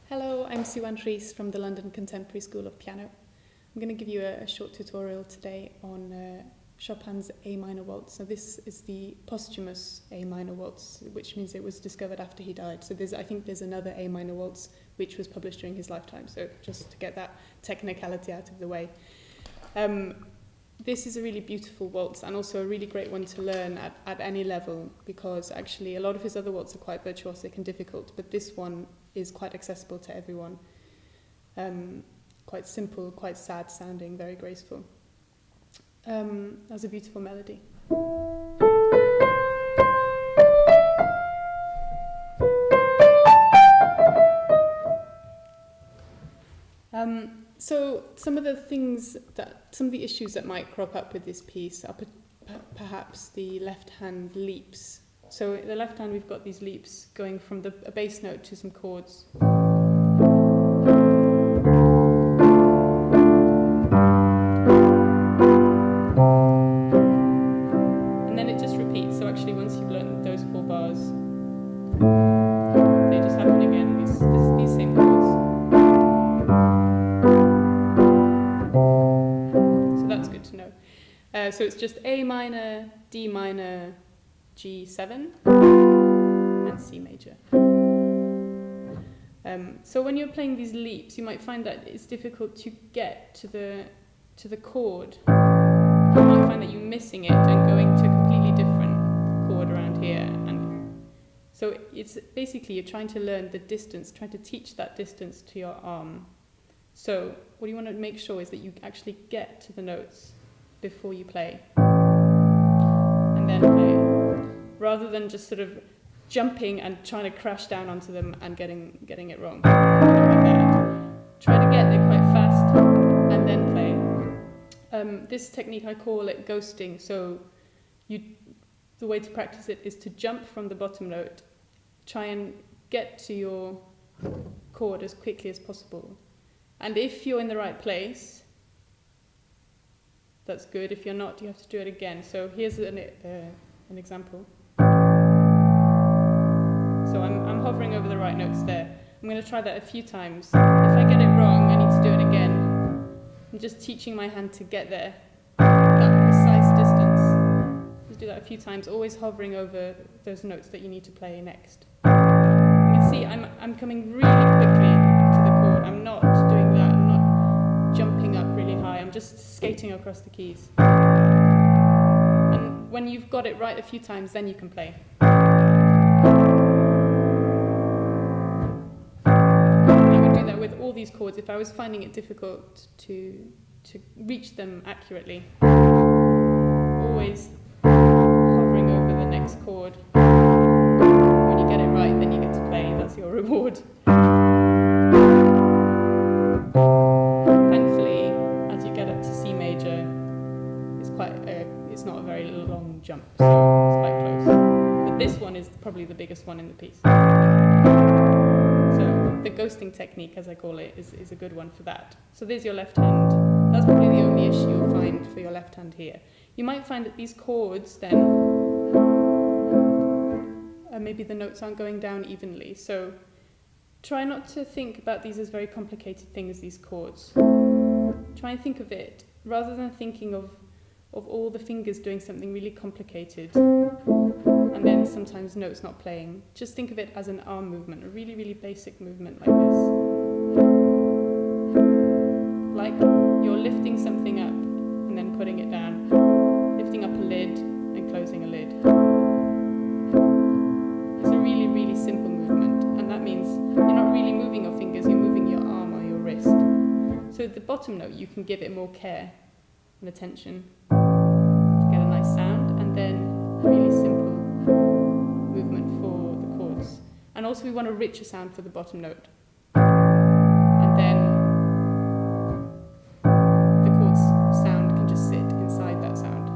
Hello, I'm Siwan Rhys from the London Contemporary School of Piano. I'm going to give you a short tutorial today on Chopin's A minor waltz. So this is the posthumous A minor waltz, which means it was discovered after he died. So I think there's another A minor waltz which was published during his lifetime. So just to get that technicality out of the way. This is a really beautiful waltz and also a really great one to learn at any level, because actually a lot of his other waltzes are quite virtuosic and difficult, but this one is quite accessible to everyone. Quite simple, quite sad sounding, very graceful. That's a beautiful melody. So some of the issues that might crop up with this piece are perhaps the left hand leaps. So in the left hand we've got these leaps going from a bass note to some chords. And then it just repeats. So actually once you've learned those 4 bars, they just happen again, these same chords. So that's good to know. So it's just A minor, D minor, G7 and C major. So when you're playing these leaps, you might find that it's difficult to get to the chord. You might find that you're missing it and going to a completely different chord around here. And so it's basically you're trying to learn the distance, trying to teach that distance to your arm. So what you want to make sure is that you actually get to the notes before you play, and then play, rather than just sort of jumping and trying to crash down onto them and getting it wrong. Try to get there quite fast and then play. This technique, I call it ghosting. So the way to practice it is to jump from the bottom note, try and get to your chord as quickly as possible. And if you're in the right place, that's good. If you're not, you have to do it again. So here's an example. So I'm hovering over the right notes there. I'm going to try that a few times. If I get it wrong, I need to do it again. I'm just teaching my hand to get there, that precise distance. Just do that a few times, always hovering over those notes that you need to play next. You can see I'm coming really quickly to the chord. I'm not doing that. I'm not jumping up really high. I'm just skating across the keys. And when you've got it right a few times, then you can play. With all these chords, if I was finding it difficult to reach them accurately, always hovering over the next chord. When you get it right, then you get to play. That's your reward. Thankfully, as you get up to C major, it's not a very long jump, so it's quite close. But this one is probably the biggest one in the piece. The ghosting technique, as I call it, is a good one for that. So there's your left hand. That's probably the only issue you'll find for your left hand here. You might find that these chords then, maybe the notes aren't going down evenly. So try not to think about these as very complicated things, these chords. Try and think of it, rather than thinking of all the fingers doing something really complicated, and then sometimes notes not playing. Just think of it as an arm movement, a really, really basic movement like this. Like you're lifting something up and then putting it down, lifting up a bottom note, you can give it more care and attention to get a nice sound, and then a really simple movement for the chords. And also we want a richer sound for the bottom note. And then the chords sound can just sit inside that sound,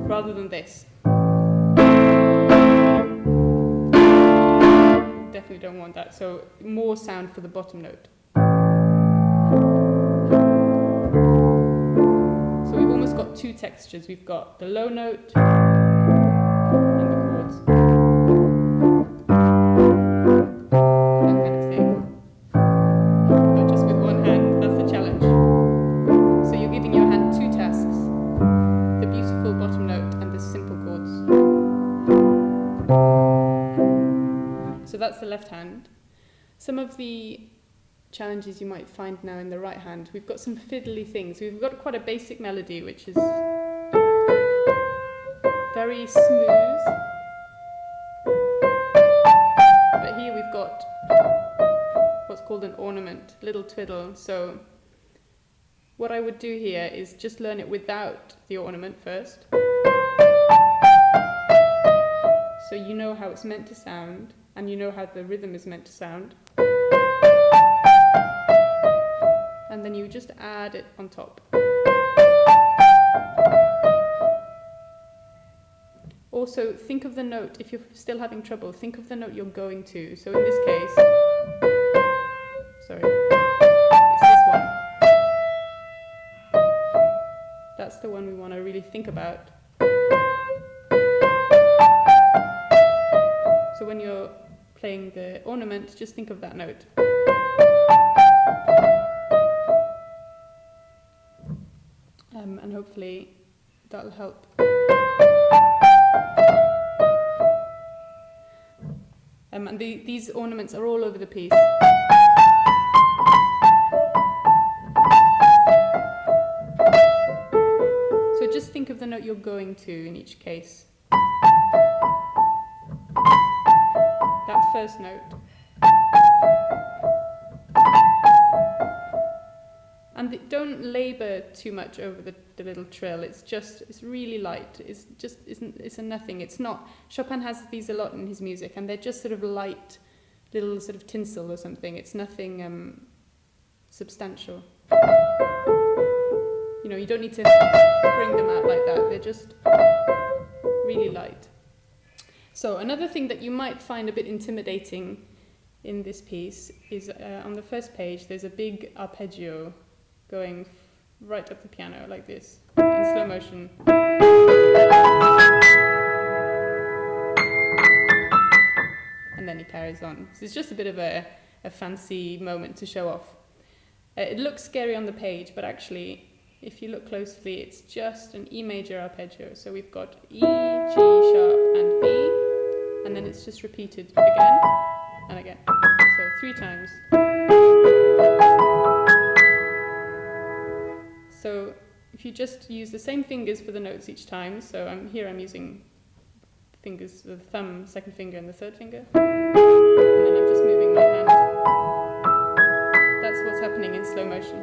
rather than this. Definitely don't want that, so more sound for the bottom note. So we've almost got two textures. We've got the low note and the chords. That kind of thing. But just with one hand, that's the challenge. So you're giving your hand two tasks: the beautiful bottom note and the simple chords. So that's the left hand. Some of the challenges you might find now in the right hand, we've got some fiddly things. We've got quite a basic melody, which is very smooth. But here we've got what's called an ornament, little twiddle. So what I would do here is just learn it without the ornament first. So you know how it's meant to sound, and you know how the rhythm is meant to sound. And then you just add it on top. Also, think of the note, if you're still having trouble, think of the note you're going to. So in this case, sorry, it's this one. That's the one we want to really think about. So when you're playing the ornament, just think of that note. And hopefully that'll help. And these ornaments are all over the piece. So just think of the note you're going to in each case. That first note. And don't labour too much over the little trill. It's really light. It's a nothing. It's not. Chopin has these a lot in his music, and they're just sort of light, little sort of tinsel or something. It's nothing substantial. You know, you don't need to bring them out like that. They're just really light. So another thing that you might find a bit intimidating in this piece is on the first page. There's a big arpeggio going right up the piano like this, in slow motion. And then he carries on. So it's just a bit of a fancy moment to show off. It looks scary on the page, but actually, if you look closely, it's just an E major arpeggio. So we've got E, G sharp, and B, and then it's just repeated again and again. So 3 times. So if you just use the same fingers for the notes each time, so I'm using fingers, the thumb, second finger, and the third finger, and then I'm just moving my hand. That's what's happening in slow motion.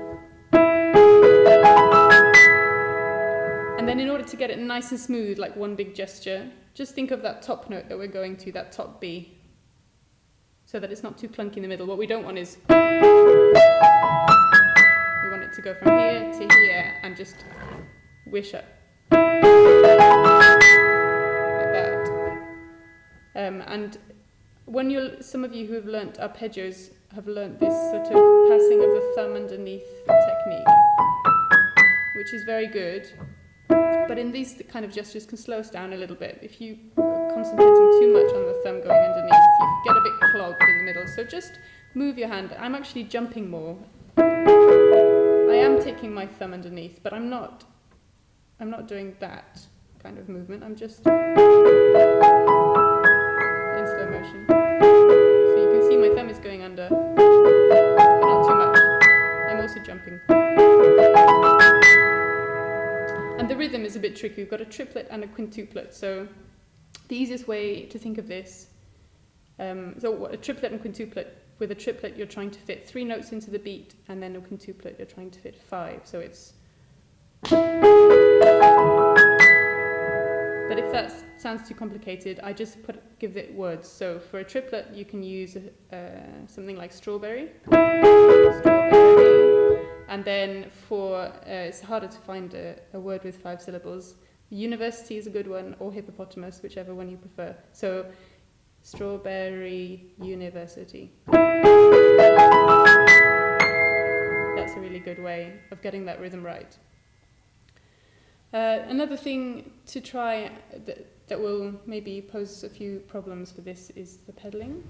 And then in order to get it nice and smooth, like one big gesture, just think of that top note that we're going to, that top B, so that it's not too clunky in the middle. What we don't want is to go from here to here and just wish up like that. And when some of you who have learnt arpeggios have learnt this sort of passing of the thumb underneath technique, which is very good. But in these kind of gestures can slow us down a little bit. If you are concentrating too much on the thumb going underneath, you get a bit clogged in the middle. So just move your hand. I'm actually jumping more. I am taking my thumb underneath, but I'm not doing that kind of movement. I'm just in slow motion. So you can see my thumb is going under, but not too much. I'm also jumping. And the rhythm is a bit tricky. We've got a triplet and a quintuplet. So the easiest way to think of this, a triplet and quintuplet with a triplet you're trying to fit 3 notes into the beat, and then a quintuplet you're trying to fit 5. So it's... But if that sounds too complicated, I just give it words. So for a triplet you can use something like strawberry, and then for it's harder to find a word with 5 syllables. University is a good one, or hippopotamus, whichever one you prefer. So strawberry university. That's a really good way of getting that rhythm right. Another thing to try that will maybe pose a few problems for this is the pedaling.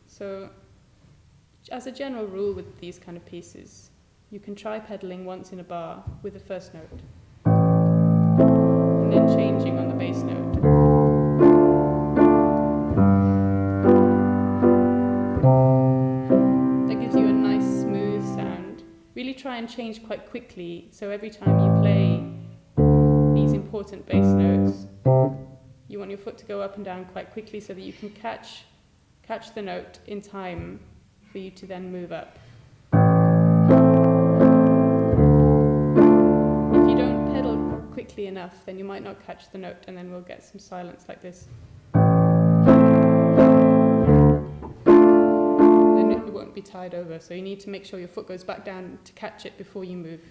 So as a general rule with these kind of pieces, you can try pedaling once in a bar with the first note, and then changing on the bass note. That gives you a nice smooth sound. Really try and change quite quickly, so every time you play these important bass notes, you want your foot to go up and down quite quickly so that you can catch the note in time for you to then move up. If you don't pedal quickly enough, then you might not catch the note, and then we'll get some silence like this. Then it won't be tied over, so you need to make sure your foot goes back down to catch it before you move.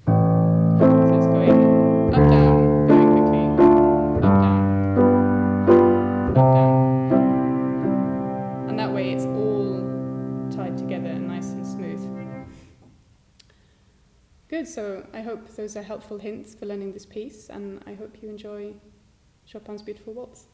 So it's going up, down, very quickly, up, down, up, down. And that way it's all tied together and nice and smooth. Good, so I hope those are helpful hints for learning this piece, and I hope you enjoy Chopin's beautiful waltz.